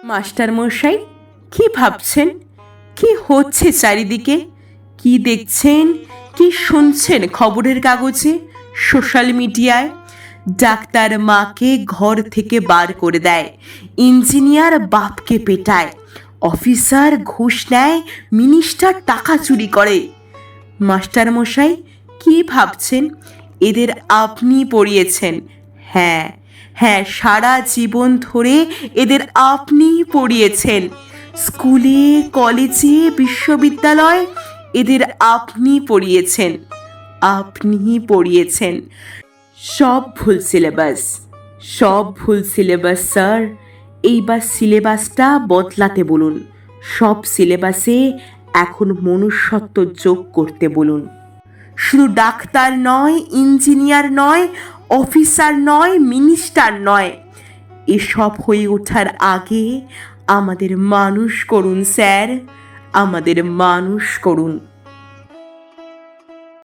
Master মশাই, কি ভাবছেন? কি হচ্ছে চারিদিকে? কি দেখছেন, কি শুনছেন খবরের কাগজে, সোশ্যাল মিডিয়ায়? ডাক্তার মাকে ঘর থেকে বার করে দেয়, ইঞ্জিনিয়ার বাপকে পেটায়, অফিসার ঘুষ নেয়, মিনিস্টার টাকা চুরি করে। মাস্টার মশাই, কি ভাবছেন? এদের আপনি পড়িয়েছেন। হ্যাঁ, হ্যাঁ, সারা জীবন ধরে এদের আপনি পড়িয়েছেন। স্কুলে, কলেজে, বিশ্ববিদ্যালয় এদের আপনি পড়িয়েছেন। আপনি পড়িয়েছেন। সব ভুল সিলেবাস, সব ভুল সিলেবাস স্যার। এইবার সিলেবাসটা বদলাতে বলুন। সব সিলেবাসে এখন মনুষ্যত্ব যোগ করতে বলুন। শুধু ডাক্তার নয়, ইঞ্জিনিয়ার নয়, অফিসার নয়, মিনিস্টার নয়, এসব হয়ে ওঠার আগে আমাদের মানুষ করুন স্যার, আমাদের মানুষ করুন।